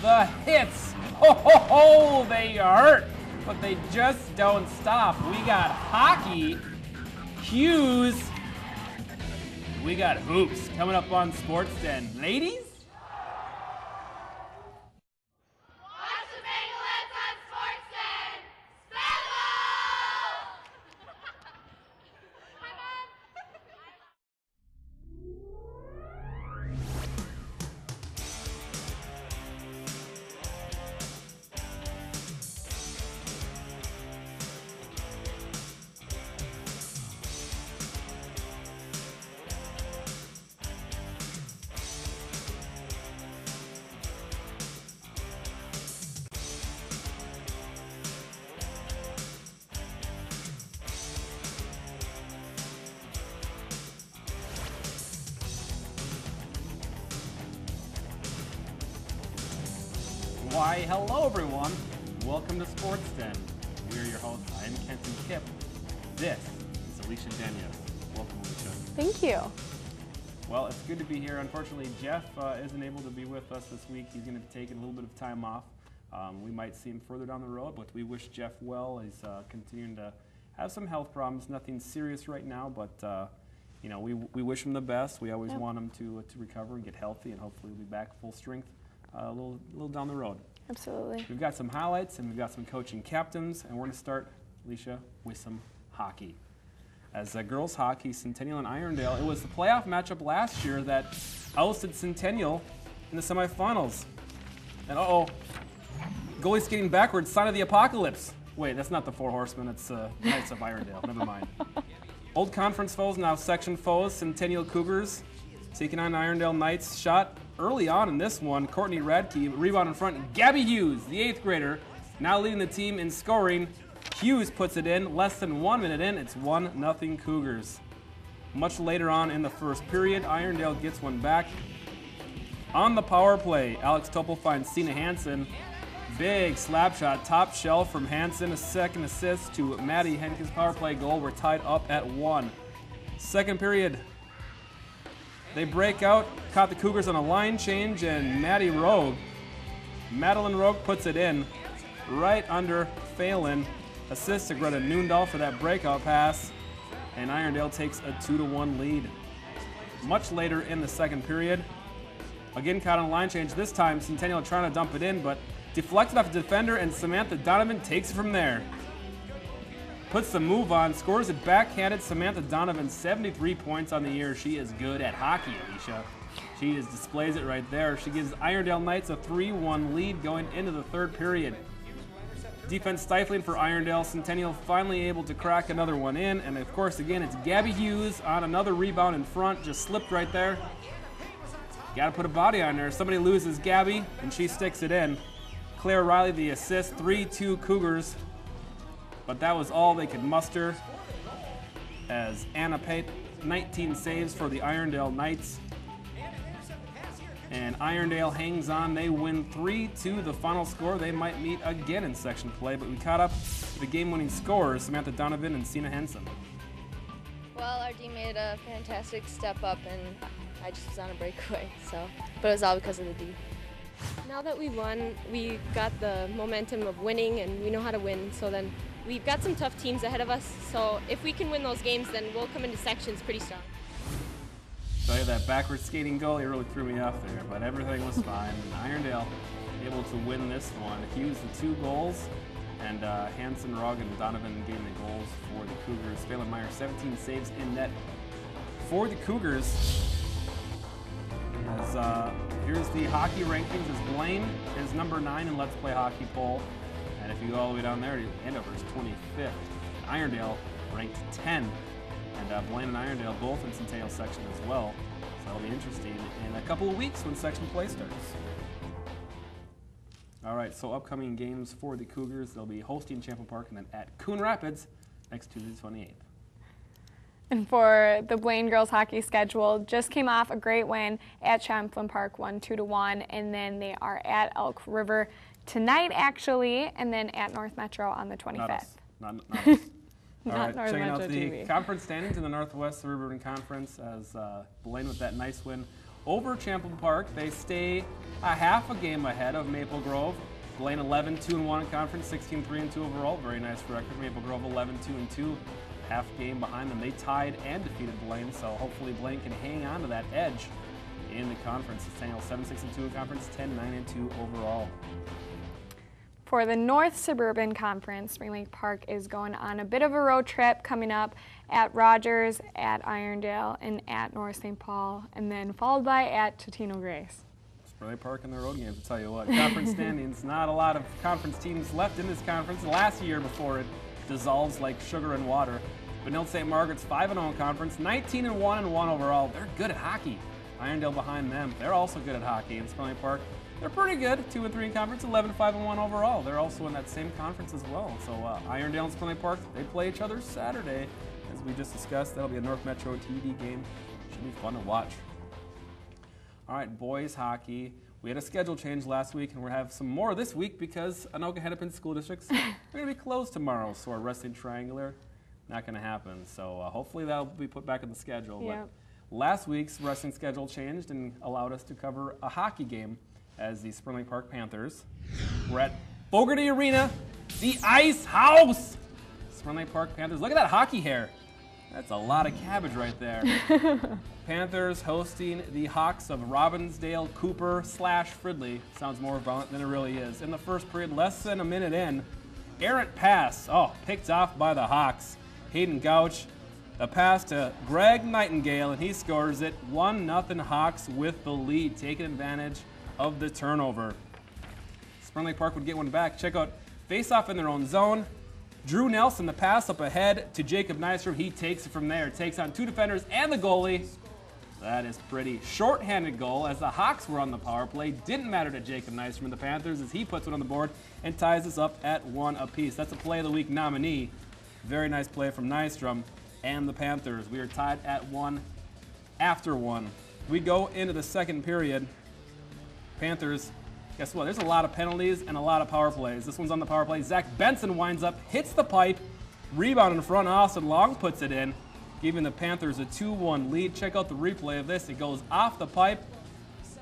the hits. Ho, ho, ho, they hurt, but they just don't stop. We got hockey, cues, we got hoops coming up on Sports Den. Ladies? Why, hello everyone. Welcome to Sports Den. We are your hosts. I am Kenton Kipp. This is Alicia Daniels. Welcome, Alicia. Thank you. Well, it's good to be here. Unfortunately, Jeff isn't able to be with us this week. He's going to be taking a little bit of time off. We might see him further down the road, but we wish Jeff well. He's continuing to have some health problems. Nothing serious right now, but you know, we wish him the best. We always want him to recover and get healthy, and hopefully he'll be back full strength a little down the road. Absolutely. We've got some highlights and we've got some coaching captains, and we're going to start, Alicia, with some hockey. As girls hockey, Centennial and Irondale, it was the playoff matchup last year that ousted Centennial in the semifinals. And goalie skating backwards, sign of the apocalypse. Wait, that's not the Four Horsemen, it's Knights of Irondale, never mind. Old conference foes, now section foes, Centennial Cougars taking on Irondale Knights. Shot early on in this one, Courtney Radke, rebound in front. Gabby Hughes, the 8th grader, now leading the team in scoring. Hughes puts it in, less than 1 minute in, it's 1-0 Cougars. Much later on in the first period, Irondale gets one back. On the power play, Alex Topel finds Sina Hansen. Big slap shot, top shelf from Hansen, a second assist to Maddie Henke's power play goal. We're tied up at 1. Second period, they break out, caught the Cougars on a line change, and Madeline Rogue puts it in right under Phelan. Assist to Greta Noondahl for that breakout pass, and Irondale takes a 2-1 lead. Much later in the second period, again caught on a line change. This time Centennial trying to dump it in, but deflected off the defender, and Samantha Donovan takes it from there. Puts the move on, scores it backhanded. Samantha Donovan, 73 points on the year. She is good at hockey, Alicia. She just displays it right there. She gives Irondale Knights a 3-1 lead going into the third period. Defense stifling for Irondale. Centennial finally able to crack another one in. And of course, again, it's Gabby Hughes on another rebound in front. Just slipped right there. Got to put a body on there. Somebody loses Gabby, and she sticks it in. Claire Riley, the assist, 3-2 Cougars. But that was all they could muster, as Anna Pate, 19 saves for the Irondale Knights. And Irondale hangs on. They win 3-2 the final score. They might meet again in section play, but we caught up to the game-winning scorers, Samantha Donovan and Sina Henson. Well, our team made a fantastic step up, and I just was on a breakaway, but it was all because of the D. Now that we won, we got the momentum of winning, and we know how to win, so then we've got some tough teams ahead of us, so if we can win those games, then we'll come into sections pretty strong. So yeah, that backwards skating goal, it really threw me off there, but everything was fine. And Irondale able to win this one. Hughes the 2 goals, and Hansen, Rogg, and Donovan getting the goals for the Cougars. Phelan Meyer, 17 saves in net for the Cougars. As, here's the hockey rankings, as Blaine is number 9 in Let's Play Hockey poll. And if you go all the way down there, Andover is 25th. Irondale ranked 10. And Blaine and Irondale both in Centennial section as well. So it'll be interesting in a couple of weeks when section play starts. All right, so upcoming games for the Cougars. They'll be hosting Champlain Park and then at Coon Rapids next Tuesday, 28th. And for the Blaine girls hockey schedule, just came off a great win at Champlain Park, won 2-1, and then they are at Elk River tonight, actually, and then at North Metro on the 25th. Not us. All right, North checking Metro out the TV. conference standings in the Northwest Suburban Conference, as Blaine with that nice win over Champlin Park. They stay a half a game ahead of Maple Grove. Blaine 11-2-1 in conference, 16-3-2 overall. Very nice record. Maple Grove 11-2-2, half game behind them. They tied and defeated Blaine, so hopefully Blaine can hang on to that edge in the conference. Centennial 7-6-2 in conference, 10-9-2 overall. For the North Suburban Conference, Spring Lake Park is going on a bit of a road trip coming up at Rogers, at Irondale, and at North St. Paul, and then followed by at Totino Grace. Spring Lake Park in their road games, I'll tell you what. Conference standings, not a lot of conference teams left in this conference. Last year before it dissolves like sugar in water. Benilde St. Margaret's 5-0 in conference, 19-1-1 overall. They're good at hockey. Irondale behind them. They're also good at hockey. And Spring Lake Park, they're pretty good. 2-3 in conference, 11-5-1 overall. They're also in that same conference as well. So Irondale and Spring Lake Park, they play each other Saturday. As we just discussed, that'll be a North Metro TV game. Should be fun to watch. All right, boys hockey. We had a schedule change last week, and we'll have some more this week because Anoka Hennepin school districts are going to be closed tomorrow. So our wrestling triangular, not going to happen. So hopefully that'll be put back in the schedule. Yep. But last week's wrestling schedule changed and allowed us to cover a hockey game as the Spring Lake Park Panthers. We're at Fogarty Arena, the Ice House. Spring Lake Park Panthers. Look at that hockey hair. That's a lot of cabbage right there. Panthers hosting the Hawks of Robbinsdale, Cooper / Fridley. Sounds more violent than it really is. In the first period, less than a minute in, errant pass. Picked off by the Hawks. Hayden Gouch, the pass to Greg Nightingale, and he scores it. 1-0 Hawks with the lead, taking advantage of the turnover. Spring Lake Park would get one back. Check out face-off in their own zone. Drew Nelson, the pass up ahead to Jacob Nystrom. He takes it from there. Takes on two defenders and the goalie. That is pretty. Short-handed goal as the Hawks were on the power play. Didn't matter to Jacob Nystrom and the Panthers as he puts it on the board and ties us up at 1 apiece. That's a Play of the Week nominee. Very nice play from Nystrom and the Panthers. We are tied at 1 after 1. We go into the second period. Panthers, guess what? There's a lot of penalties and a lot of power plays. This one's on the power play. Zach Benson winds up, hits the pipe, rebound in front. Austin Long puts it in, giving the Panthers a 2-1 lead. Check out the replay of this. It goes off the pipe.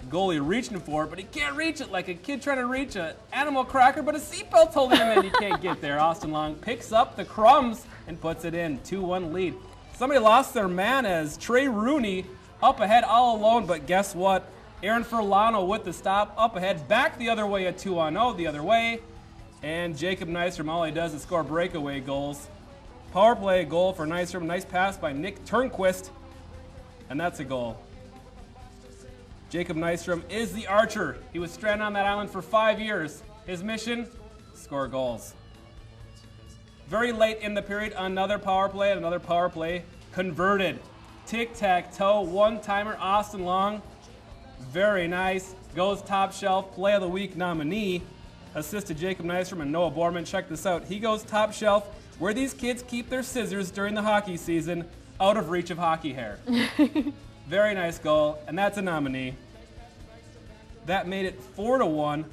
Goalie reaching for it, but he can't reach it like a kid trying to reach an animal cracker, but a seatbelt's holding him in. He can't get there. Austin Long picks up the crumbs and puts it in. 2-1 lead. Somebody lost their man as Trey Rooney up ahead all alone, but guess what? Aaron Furlano with the stop, up ahead, back the other way at 2-0, the other way. And Jacob Nystrom, all he does is score breakaway goals. Power play goal for Nystrom. Nice pass by Nick Turnquist. And that's a goal. Jacob Nystrom is the archer. He was stranded on that island for 5 years. His mission, score goals. Very late in the period, another power play converted. Tic-tac-toe, one-timer, Austin Long. Very nice. Goes top shelf, Play of the Week nominee. Assist to Jacob Nystrom and Noah Borman. Check this out. He goes top shelf where these kids keep their scissors during the hockey season, out of reach of hockey hair. Very nice goal, and that's a nominee. That made it 4-1.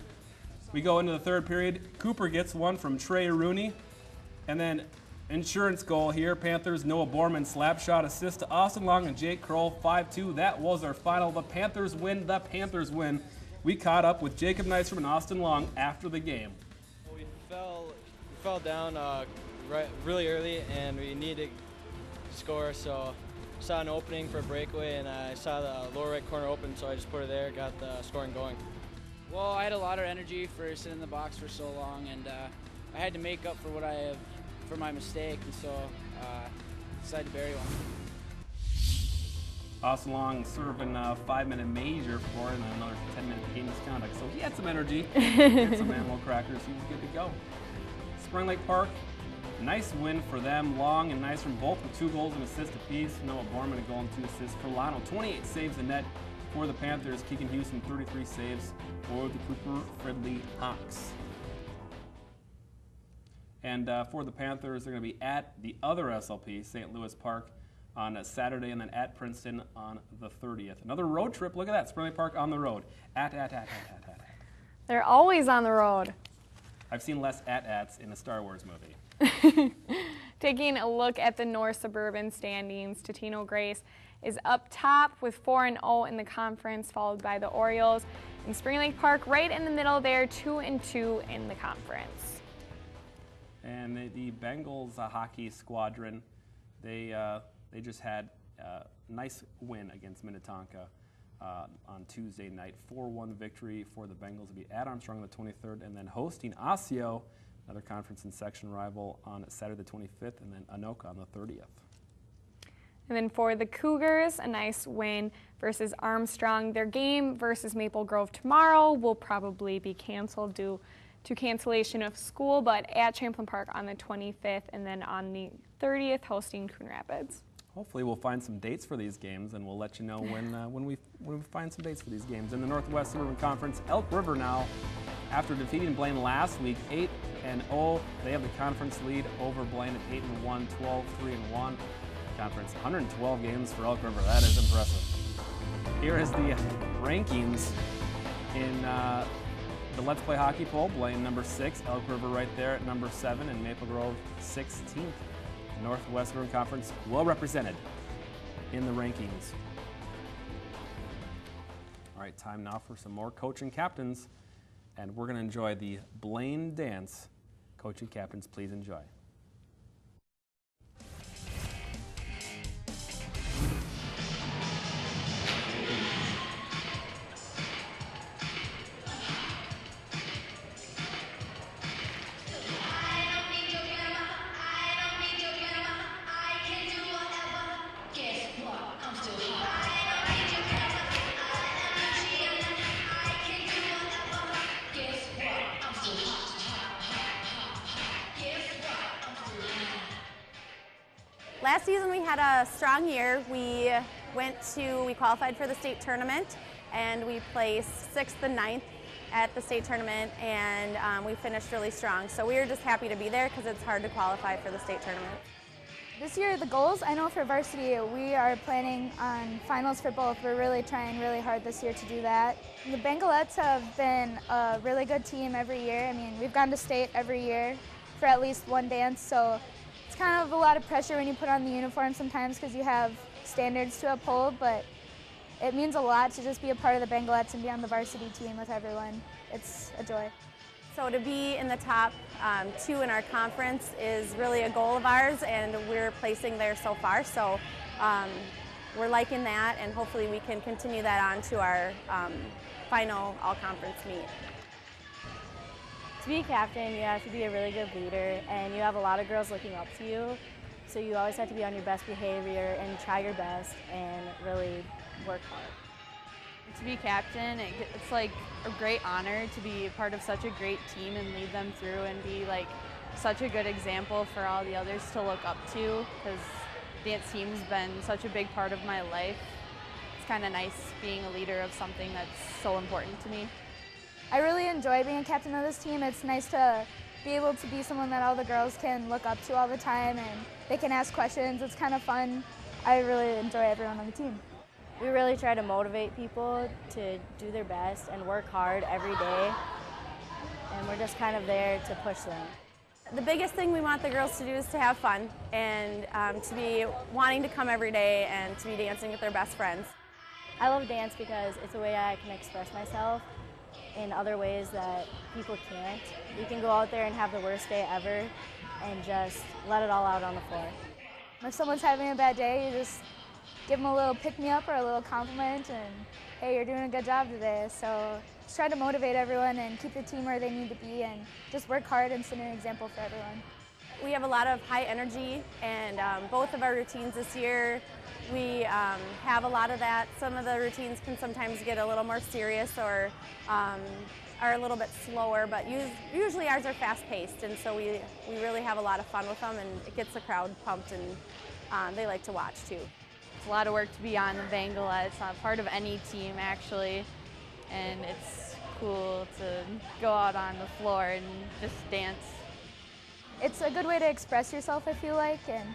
We go into the third period. Cooper gets one from Trey Rooney. And then insurance goal here. Panthers, Noah Borman, slap shot assist to Austin Long and Jake Kroll, 5-2. That was our final. The Panthers win. The Panthers win. We caught up with Jacob Nystrom and Austin Long after the game. We fell down really early, and we needed to score, so I saw an opening for a breakaway, and I saw the lower right corner open, so I just put it there, got the scoring going. Well, I had a lot of energy for sitting in the box for so long, and I had to make up for my mistake, and so decided to bury one. Austin Long serving a 5-minute major for it and another 10-minute game misconduct. So he had some energy, had some animal crackers. He was good to go. Spring Lake Park, nice win for them. Long and Nystrom both with 2 goals and assists apiece. Noah Borman a goal and 2 assists. Furlano, 28 saves in net for the Panthers. Keegan Houston, 33 saves for the Cooper Fridley Hawks. And for the Panthers, they're going to be at the other SLP, St. Louis Park, on a Saturday, and then at Princeton on the 30th. Another road trip. Look at that. Spring Lake Park on the road. They're always on the road. I've seen less at-ats in a Star Wars movie. Taking a look at the North Suburban standings, Totino Grace is up top with 4-0 in the conference, followed by the Orioles. And Spring Lake Park right in the middle there, 2-2 in the conference. And the Bengals hockey squadron, they just had a nice win against Minnetonka on Tuesday night. 4-1 victory for the Bengals to be at Armstrong on the 23rd, and then hosting Osseo, another conference and section rival, on Saturday the 25th, and then Anoka on the 30th. And then for the Cougars, a nice win versus Armstrong. Their game versus Maple Grove tomorrow will probably be canceled due to cancellation of school, but at Champlain Park on the 25th, and then on the 30th hosting Coon Rapids. Hopefully we'll find some dates for these games, and we'll let you know when we find some dates for these games. In the Northwest Suburban Conference, Elk River now, after defeating Blaine last week, 8-0, they have the conference lead over Blaine at 8-1, 12-3-1. Conference 112 games for Elk River. That is impressive. Here is the rankings in the Let's Play Hockey poll. Blaine number 6, Elk River right there at number 7, and Maple Grove 16th. Northwestern Conference well represented in the rankings. All right, time now for some more coaching captains, and we're going to enjoy the Blaine dance. Coaching captains, please enjoy. Last season we had a strong year. We qualified for the state tournament, and we placed 6th and 9th at the state tournament, and we finished really strong. So we were just happy to be there because it's hard to qualify for the state tournament. This year, the goals, I know for varsity, we are planning on finals for both. We're really trying really hard this year to do that. The Bengalettes have been a really good team every year. I mean, we've gone to state every year for at least one dance, so it's kind of a lot of pressure when you put on the uniform sometimes because you have standards to uphold, but it means a lot to just be a part of the Bengalettes and be on the varsity team with everyone. It's a joy. So to be in the top 2 in our conference is really a goal of ours, and we're placing there so far. So we're liking that, and hopefully we can continue that on to our final all-conference meet. To be a captain, you have to be a really good leader, and you have a lot of girls looking up to you. So you always have to be on your best behavior and try your best and really work hard. To be captain, it's like a great honor to be part of such a great team and lead them through and be like such a good example for all the others to look up to, because dance team's been such a big part of my life. It's kind of nice being a leader of something that's so important to me. I really enjoy being a captain of this team. It's nice to be able to be someone that all the girls can look up to all the time, and they can ask questions. It's kind of fun. I really enjoy everyone on the team. We really try to motivate people to do their best and work hard every day, and we're just kind of there to push them. The biggest thing we want the girls to do is to have fun and to be wanting to come every day and to be dancing with their best friends. I love dance because it's a way I can express myself in other ways that people can't. You can go out there and have the worst day ever and just let it all out on the floor. If someone's having a bad day, you just give them a little pick-me-up or a little compliment, and hey, you're doing a good job today. So just try to motivate everyone and keep the team where they need to be, and just work hard and set an example for everyone. We have a lot of high energy, and both of our routines this year, we have a lot of that. Some of the routines can sometimes get a little more serious or are a little bit slower, but usually ours are fast-paced, and so we really have a lot of fun with them, and it gets the crowd pumped, and they like to watch too. It's a lot of work to be on the Bengalettes. It's not part of any team actually, and it's cool to go out on the floor and just dance. It's a good way to express yourself, I feel like, and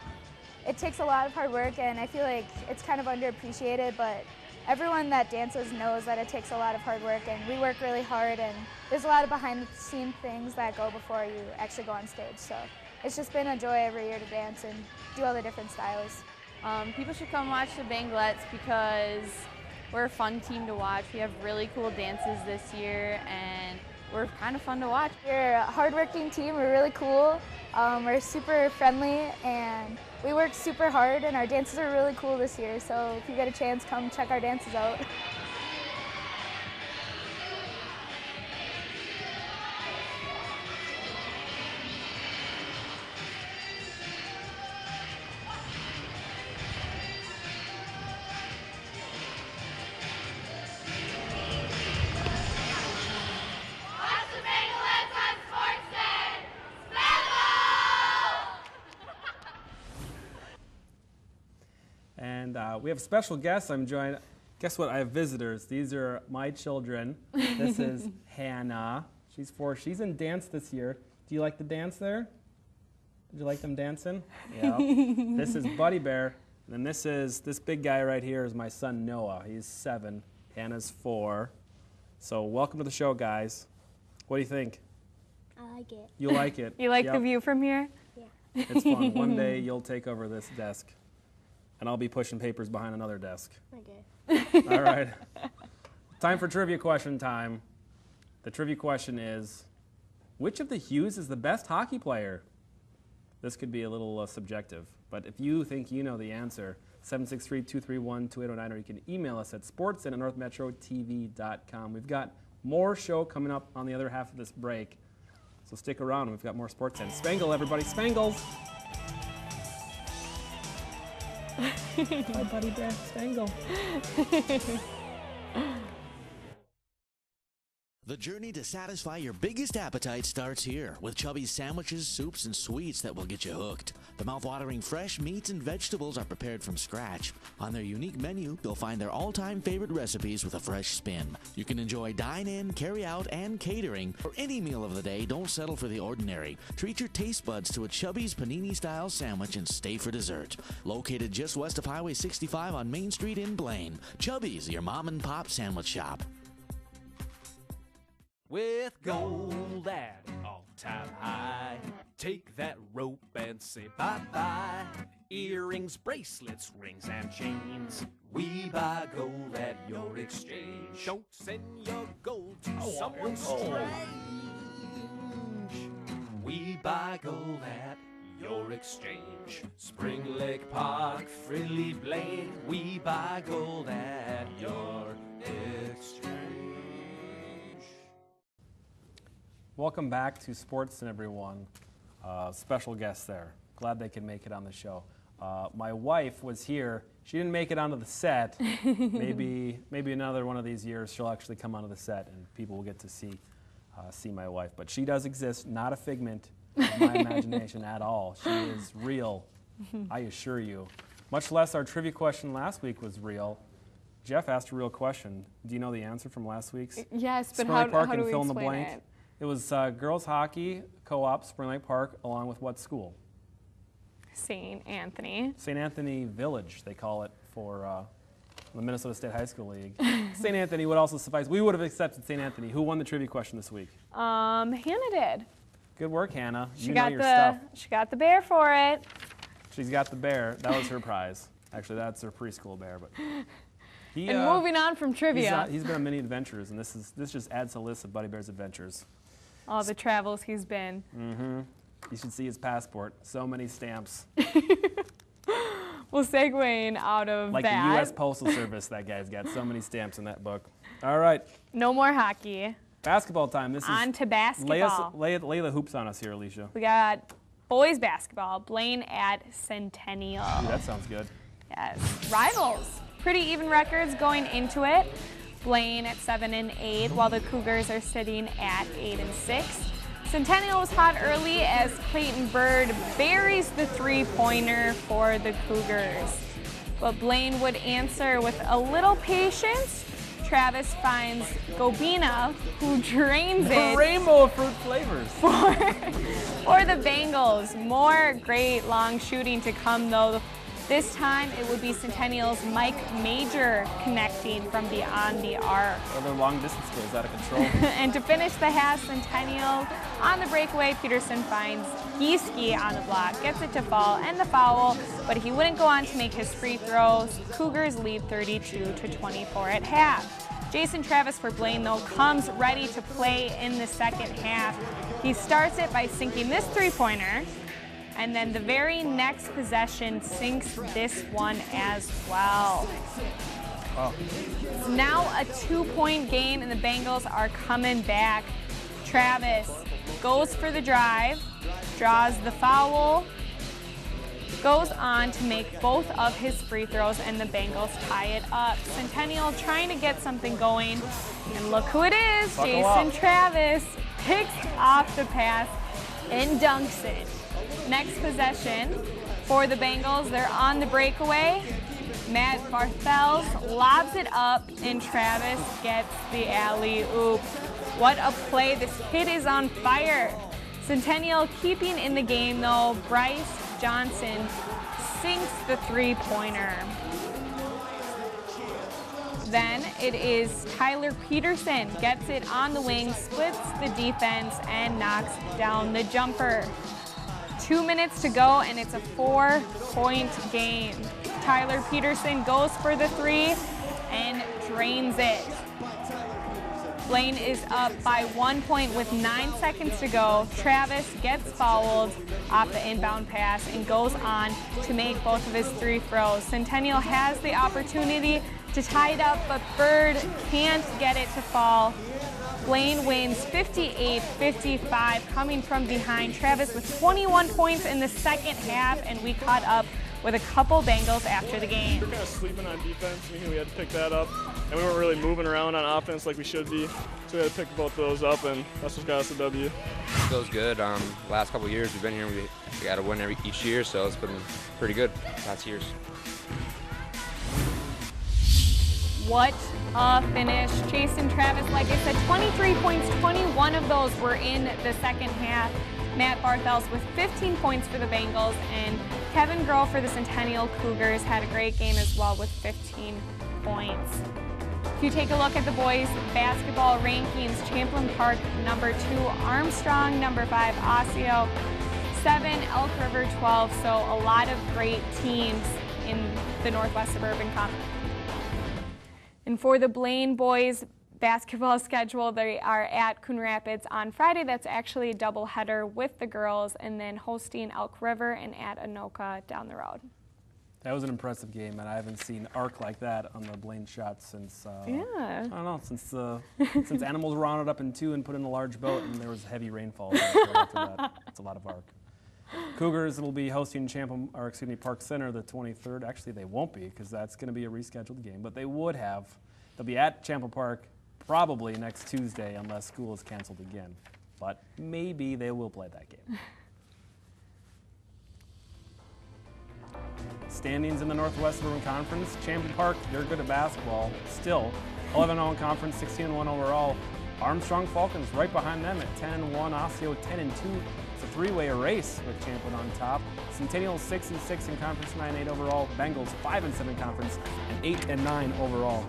it takes a lot of hard work, and I feel like it's kind of underappreciated, but everyone that dances knows that it takes a lot of hard work, and we work really hard, and there's a lot of behind-the-scenes things that go before you actually go on stage, so it's just been a joy every year to dance and do all the different styles. People should come watch the Bangalettes because we're a fun team to watch. We have really cool dances this year, and we're kind of fun to watch. We're a hardworking team. We're really cool. We're super friendly, and we work super hard, and our dances are really cool this year. So if you get a chance, come check our dances out. And we have a special guest. I'm joined. Guess what? I have visitors. These are my children. This is Hannah. She's 4. She's in dance this year. Do you like the dance there? Did you like them dancing? Yeah. This is Buddy Bear. And then this big guy right here is my son Noah. He's 7. Hannah's 4. So welcome to the show, guys. What do you think? I like it. You like it? You like the view from here? Yeah. It's fun. One day you'll take over this desk, and I'll be pushing papers behind another desk. Okay. All right. Time for trivia question time. The trivia question is, which of the Hughes is the best hockey player? This could be a little subjective, but if you think you know the answer, 763-231-2809, or you can email us at sports@northmetrotv.com. We've got more show coming up on the other half of this break, so stick around. We've got more sports and Spangle, everybody. Spangles! Hi, Buddy Bear. Spangle. The journey to satisfy your biggest appetite starts here with Chubby's sandwiches, soups, and sweets that will get you hooked. The mouth-watering fresh meats and vegetables are prepared from scratch. On their unique menu, you'll find their all-time favorite recipes with a fresh spin. You can enjoy dine-in, carry-out, and catering. For any meal of the day, don't settle for the ordinary. Treat your taste buds to a Chubby's panini-style sandwich and stay for dessert. Located just west of Highway 65 on Main Street in Blaine, Chubby's, your mom-and-pop sandwich shop. With gold at all-time high, take that rope and say bye-bye. Earrings, bracelets, rings, and chains. We buy gold at your exchange. Don't send your gold to someone strange. We buy gold at your exchange. Spring Lake Park, Frilly Blaine. We buy gold at your exchange. Welcome back to Sports and everyone. Special guests there. Glad they could make it on the show. My wife was here. She didn't make it onto the set. Maybe another one of these years she'll actually come onto the set and people will get to see my wife. But she does exist, not a figment of my imagination at all. She is real, I assure you. Much less our trivia question last week was real. Jeff asked a real question. Do you know the answer from last week's? Yes, but Spring Lake Park how do and we fill in the explain blank. it? It was girls hockey co-op Spring Lake Park, along with what school? St. Anthony. St. Anthony Village, they call it for the Minnesota State High School League. St. Anthony would also suffice. We would have accepted St. Anthony. Who won the trivia question this week? Hannah did. Good work, Hannah. She you got know your stuff. She got the bear for it. She's got the bear. That was her prize. Actually, that's her preschool bear. But And moving on from trivia. He's been on many adventures, and this just adds to the list of Buddy Bear's adventures. All the travels he's been. Mm-hmm. You should see his passport. So many stamps. Well, segueing out of like that. the U.S. Postal Service, that guy's got so many stamps in that book. All right. No more hockey. Basketball time. This on is to basketball. Lay the hoops on us here, Alicia. We got boys basketball. Blaine at Centennial. Ooh, that sounds good. Yes. Rivals. Pretty even records going into it. Blaine at 7-8, while the Cougars are sitting at 8-6. Centennial was hot early as Clayton Bird buries the three-pointer for the Cougars. But Blaine would answer with a little patience. Travis finds Gobina, who drains it. The rainbow of fruit flavors. For the Bengals. More great long shooting to come, though. This time it would be Centennial's Mike Major connecting from beyond the arc. Well, their long distance goes out of control. And to finish the half, Centennial on the breakaway, Peterson finds Gieske on the block, gets it to fall and the foul, but he wouldn't go on to make his free throws. Cougars lead 32-24 at half. Jason Travis for Blaine, though, comes ready to play in the second half. He starts it by sinking this three-pointer, and then the very next possession sinks this one as well. Wow. It's now a 2-point game, and the Bengals are coming back. Travis goes for the drive, draws the foul, goes on to make both of his free throws, and the Bengals tie it up. Centennial trying to get something going, and look who it is. Buckle Jason up. Travis picks off the pass and dunks it. Next possession for the Bengals, they're on the breakaway. Matt Barthels lobs it up, and Travis gets the alley-oop. What a play. This kid is on fire. Centennial keeping in the game, though. Bryce Johnson sinks the three-pointer. Then it is Tyler Peterson, gets it on the wing, splits the defense, and knocks down the jumper. 2 minutes to go, and it's a 4-point game. Tyler Peterson goes for the three and drains it. Blaine is up by 1 point with 9 seconds to go. Travis gets fouled off the inbound pass and goes on to make both of his three throws. Centennial has the opportunity to tie it up, but Bird can't get it to fall. Blaine wins 58-55, coming from behind. Travis with 21 points in the second half, and we caught up with a couple Bengals after the game. We were kind of sleeping on defense. We had to pick that up, and we weren't really moving around on offense like we should be. So we had to pick both those up, and that's what got us a W. Feels good. Last couple of years we've been here, we got to win each year, so it's been pretty good last years. What a finish. Jason Travis, like I said, 23 points, 21 of those were in the second half. Matt Barthels with 15 points for the Bengals, and Kevin Groh for the Centennial Cougars had a great game as well with 15 points. If you take a look at the boys' basketball rankings, Champlin Park number 2, Armstrong number 5, Osseo 7, Elk River 12, so a lot of great teams in the Northwest Suburban Conference. And for the Blaine boys basketball schedule, they are at Coon Rapids on Friday. That's actually a doubleheader with the girls, and then hosting Elk River and at Anoka down the road. That was an impressive game, and I haven't seen arc like that on the Blaine shot since, I don't know, since animals were rounded up in 2 and put in a large boat, and there was heavy rainfall after that. It's a lot of arc. Cougars will be hosting Park Center the 23rd. Actually, they won't be, because that's going to be a rescheduled game, but they would have. They'll be at Champlin Park probably next Tuesday unless school is canceled again, but maybe they will play that game. Standings in the Northwest Suburban Conference. Champlin Park, they're good at basketball. Still, 11-0 in conference, 16-1 overall. Armstrong Falcons right behind them at 10-1. Osseo 10-2. It's a three-way race with Champlin on top. Centennial 6-6 in conference, 9-8 overall. Bengals 5-7 in conference and 8-9 overall.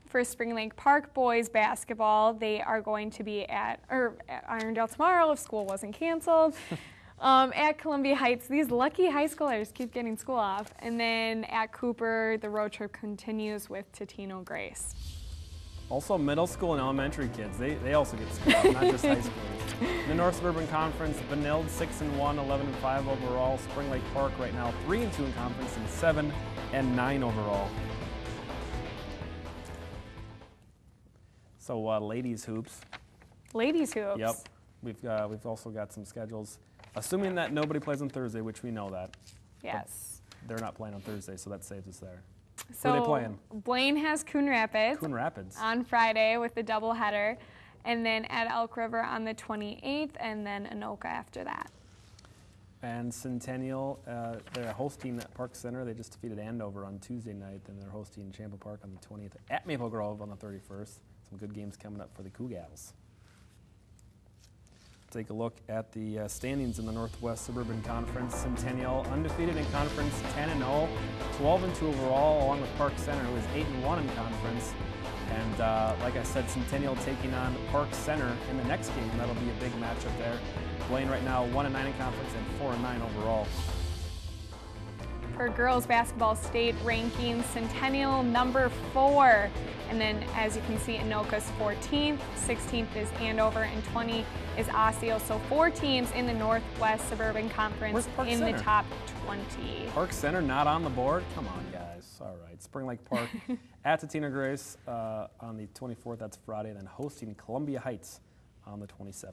For Spring Lake Park boys basketball, they are going to be at Irondale tomorrow if school wasn't canceled. At Columbia Heights, these lucky high schoolers keep getting school off. And then at Cooper, the road trip continues with Totino Grace. Also, middle school and elementary kids, they also get school off, not just high schoolers. In the North Suburban Conference, Benilde 6-1, 11-5 overall. Spring Lake Park right now 3-2 in conference and 7-9 overall. So ladies hoops. Ladies hoops. Yep. We've also got some schedules. Assuming that nobody plays on Thursday, which we know that. Yes. They're not playing on Thursday, so that saves us there. So who are they playing? Blaine has Coon Rapids. Coon Rapids. On Friday with the doubleheader. And then at Elk River on the 28th, and then Anoka after that. And Centennial, they're hosting at Park Center. They just defeated Andover on Tuesday night, and they're hosting Champlin Park on the 20th at Maple Grove on the 31st. Some good games coming up for the Cougals. Take a look at the standings in the Northwest Suburban Conference. Centennial undefeated in conference, 10-0, 12-2 overall, along with Park Center, who is 8-1 in conference. And like I said, Centennial taking on Park Center in the next game. That'll be a big matchup there. Blaine right now 1-9 in conference and 4-9 overall. For girls basketball state rankings, Centennial number 4. And then as you can see, Anoka's 14th, 16th is Andover, and 20 is Osseo. So 4 teams in the Northwest Suburban Conference in Center? the top 20. Park Center not on the board? Come on, guys. All right. Spring Lake Park at Tatina Grace on the 24th. That's Friday. Then hosting Columbia Heights on the 27th.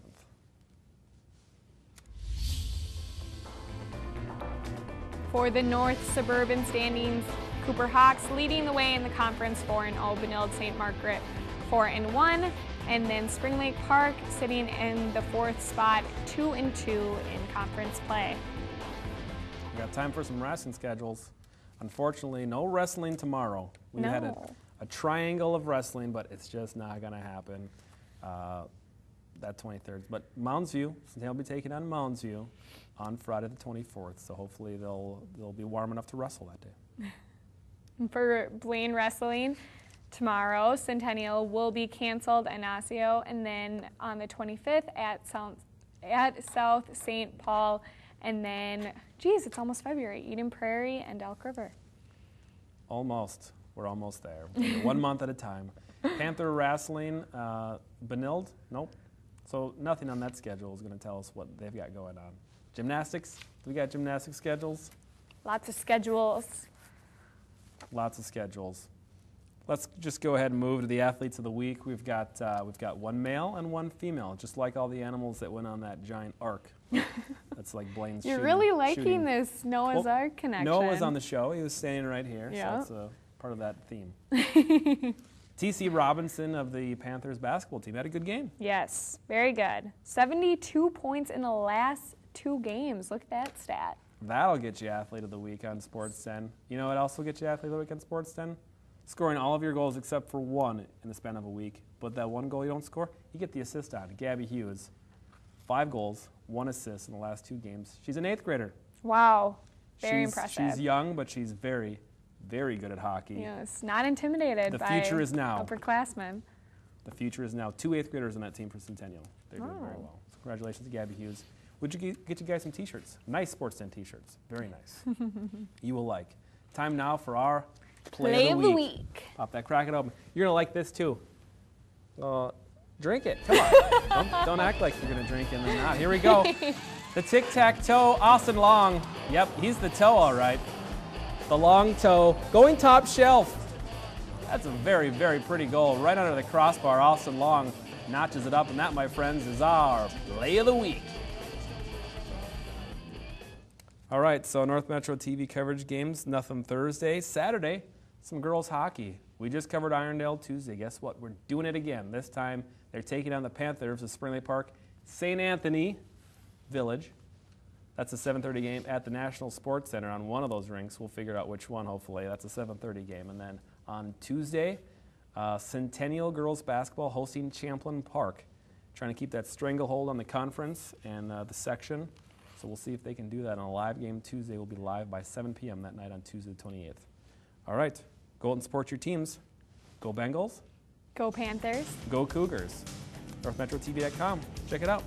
For the North Suburban standings, Cooper Hawks leading the way in the conference 4-0, Benilde St. Margaret 4-1, and then Spring Lake Park sitting in the 4th spot, 2-2 in conference play. We got time for some wrestling schedules. Unfortunately, no wrestling tomorrow. We had a triangle of wrestling, but it's just not going to happen that 23rd. But Mounds View, they'll be taking on Mounds View on Friday the 24th, so hopefully they'll be warm enough to wrestle that day. For Blaine wrestling, tomorrow Centennial will be canceled in Osseo, and then on the 25th at South St. Paul, and then, geez, it's almost February, Eden Prairie and Elk River. Almost. We're almost there. 1 month at a time. Panther wrestling, Benilde, nope. So nothing on that schedule is going to tell us what they've got going on. Gymnastics, do we got gymnastics schedules? Lots of schedules. Lots of schedules. Let's just go ahead and move to the athletes of the week. We've got one male and one female, just like all the animals that went on that giant ark. That's like Blaine's You're really liking this Noah's Ark connection. Noah was on the show. He was standing right here, Yeah. so that's part of that theme. T.C. Robinson of the Panthers basketball team had a good game. Yes, very good. 72 points in the last 2 games. Look at that stat. That'll get you Athlete of the Week on Sports 10. You know what else will get you Athlete of the Week on Sports 10? Scoring all of your goals except for one in the span of a week. But that one goal you don't score, you get the assist on. Gabby Hughes, 5 goals, 1 assist in the last 2 games. She's an 8th grader. Wow, very impressive. She's young, but she's very, very good at hockey. Yes, not intimidated by future is now. upperclassmen. The future is now. 2 8th graders on that team for Centennial. They're doing very well. So congratulations to Gabby Hughes. Would you get you guys some T-shirts? Nice Sports 10 T-shirts. Very nice. You will like. Time now for our Play of the Week. Pop that, crack it open. You're going to like this too. Drink it. Come on. don't act like you're going to drink and then not. Here we go. The tic-tac-toe, Austin Long. Yep, he's the toe, all right. The long toe, going top shelf. That's a very, very pretty goal. Right under the crossbar, Austin Long notches it up, and that, my friends, is our Play of the Week. All right, so North Metro TV coverage games, nothing Thursday. Saturday, some girls hockey. We just covered Irondale Tuesday. Guess what? We're doing it again. This time, they're taking on the Panthers of Spring Lake Park, St. Anthony Village. That's a 7:30 game at the National Sports Center on one of those rinks. We'll figure out which one, hopefully. That's a 7:30 game. And then on Tuesday, Centennial girls basketball hosting Champlin Park, trying to keep that stranglehold on the conference and the section. So we'll see if they can do that on a live game Tuesday. We'll be live by 7 p.m. that night on Tuesday the 28th. All right, go out and support your teams. Go Bengals. Go Panthers. Go Cougars. NorthMetroTV.com. Check it out.